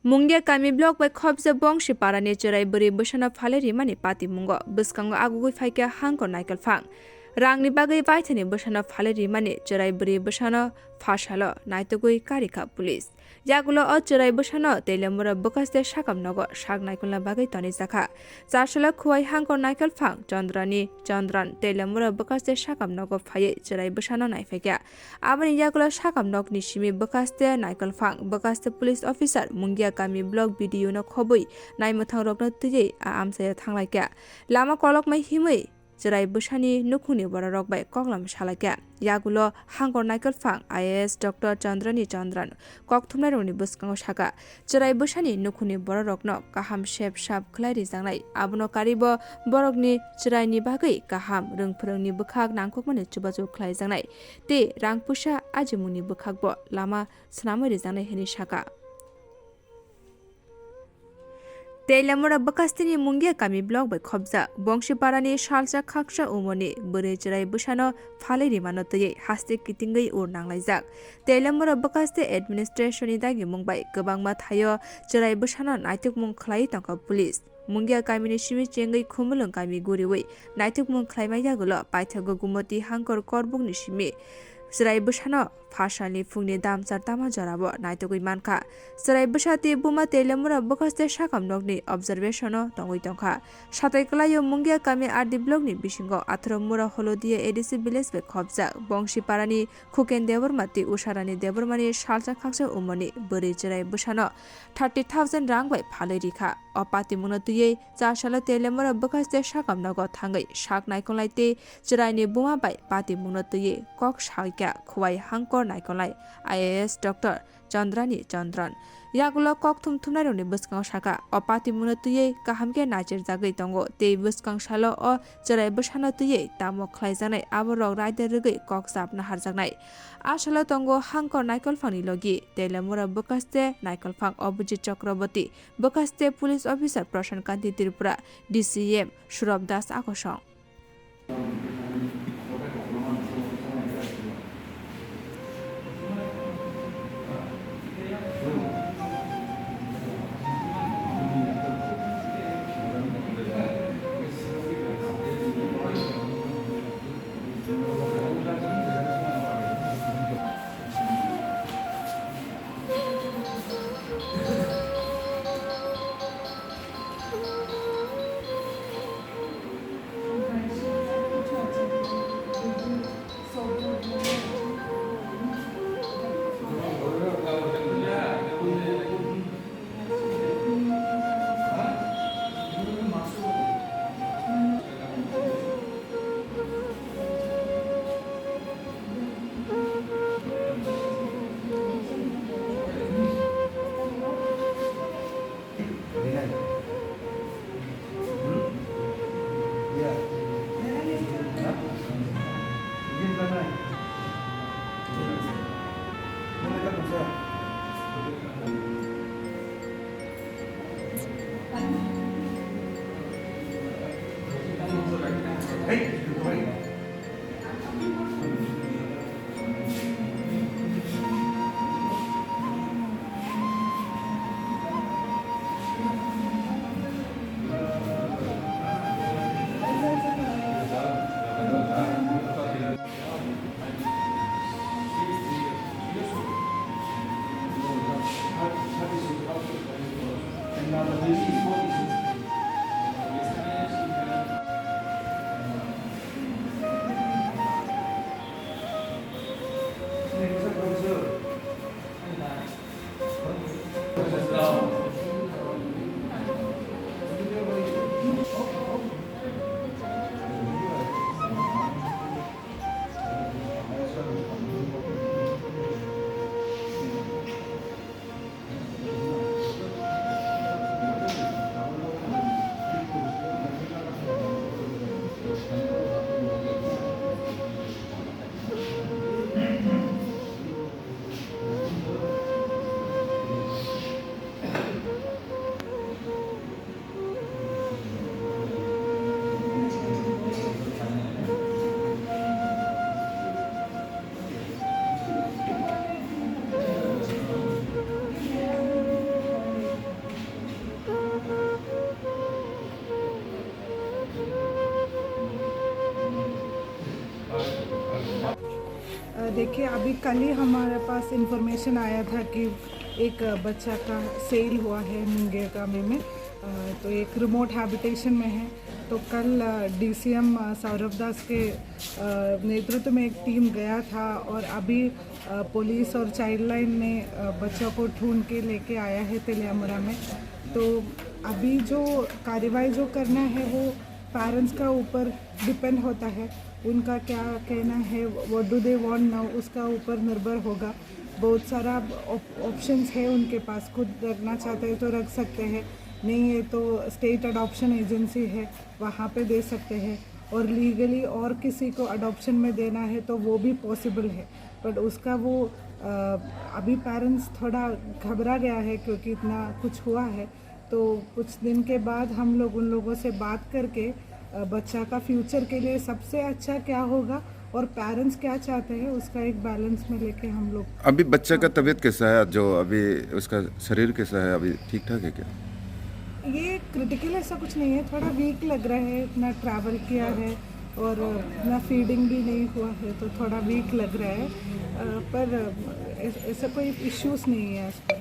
Mungya kami blok by khobja bongshi parani cherai buri busana phaleri mani pati mungo buskango agugui phaikya hangko naikal phang rangni bagai baithani busana phaleri mani cherai buri busana phashalo naitogui karika police yagulo o cherai busana telemura bukaste shakam nogo shak naikulna bagai tani jakha charsala khuwai hangko naikal phang chandran telemura bukaste shakam nogo phaye cherai busana naifekya abani yagulo shakam nog ni simi bukaste naikal phang bukaste police officer mungya kami blog video no khobui naimthang rokno tuje amsaya thanglaikia lama kolok mai himui cherai busani nukhuni borok bai koklam salaikia yagulo hangor naikal phang IAS Dr. Chandran kokthumnai roni buskango saka cherai busani nukhuni borokno kaham shep shap khlai rijangnai abuno karibo borokni cherai ni bagai kaham rungphurungni bukhak nangkokmani chubachu khlai jangnai te rangpusa ajimuni bukhakbo lama snamai rijangnai hini saka Telamura bakastini mungya kami blog by khobja bongshi parani shalcha khaksha umoni bure cherai busano phale rimano tye haste kitingai ur nanglaijak Telamura bakaste administration idagi mungbai gobangma thayo cherai busano naituk mung khlai tangka police mungya kamini simi chengai khumulung kami guriwei naituk mung khlaimai yagulo paithago gumoti hangkor korbung ni simi Serai busano phashani fungni damchar tama jarabo naitogui manka serai busati buma telemura bukaste shakam nogni observationo tongoi tongkha satai klayo mungya kami ardi blogni bisingo athro mura holodia ADC village be khobja bongshi parani khuken debormati usharani debormani shalcha khaksa umoni buri serai busano 30,000 rang bai phalai rikha opati munatuye chasala telemura bukaste shakam nogo thangai shak naikonlaite chiraini buma bai pati munatuye kok shaikya khuwai hangkor naikonlai IAS Dr. Chandran yagulo kok thumnai roni buskang saka opati munatuye kahamke nacher jagai tongo te buskang salo o cherai busana tuye tamo khlai janai aborok raide rugai kok sapna harjaknai asala tongo hangkor naikol phani logi telemura bukaste naikol phang Abhijit Chakraborty bukaste police officer Prashan Kanti Tripura DCM Surab Das akosong देखिए अभी कल ही हमारे पास information आया था कि एक बच्चा का सेल हुआ है मुंगेर गाँव में। तो एक रिमोट हैबिटेशन में है। तो कल डीसीएम सौरभ दास के नेतृत्व में एक टीम गया था और अभी पुलिस और चाइल्ड लाइन ने बच्चों को ढूंढ के लेके आया है तेलियामुरा में। तो अभी जो कार्रवाई जो करना है वो पेरेंट्स का ऊपर डिपेंड होता है, उनका क्या कहना है, what do they want now, उसका ऊपर निर्भर होगा। बहुत सारा ऑप्शंस है उनके पास, खुद रखना चाहते हैं तो रख सकते हैं, नहीं है तो स्टेट अडॉप्शन एजेंसी है वहाँ पे दे सकते हैं, और लीगली और किसी को अडॉप्शन में देना है तो वो भी पॉसिबल है। बट उसका वो अभी पेरेंट्स थोड़ा घबरा गया है क्योंकि इतना कुछ हुआ है। तो कुछ दिन के बाद हम लोग उन लोगों से बात करके बच्चा का फ्यूचर के लिए सबसे अच्छा क्या होगा और पेरेंट्स क्या चाहते हैं उसका एक बैलेंस में लेके हम लोग। अभी बच्चा का तबीयत कैसा है, जो अभी उसका शरीर कैसा है, अभी ठीक ठाक है क्या? ये क्रिटिकल ऐसा कुछ नहीं है, थोड़ा वीक लग रहा है, इतना ट्रैवल किया है और इतना फीडिंग भी नहीं हुआ है तो थोड़ा वीक लग रहा है, पर ऐसा कोई इश्यूज नहीं है।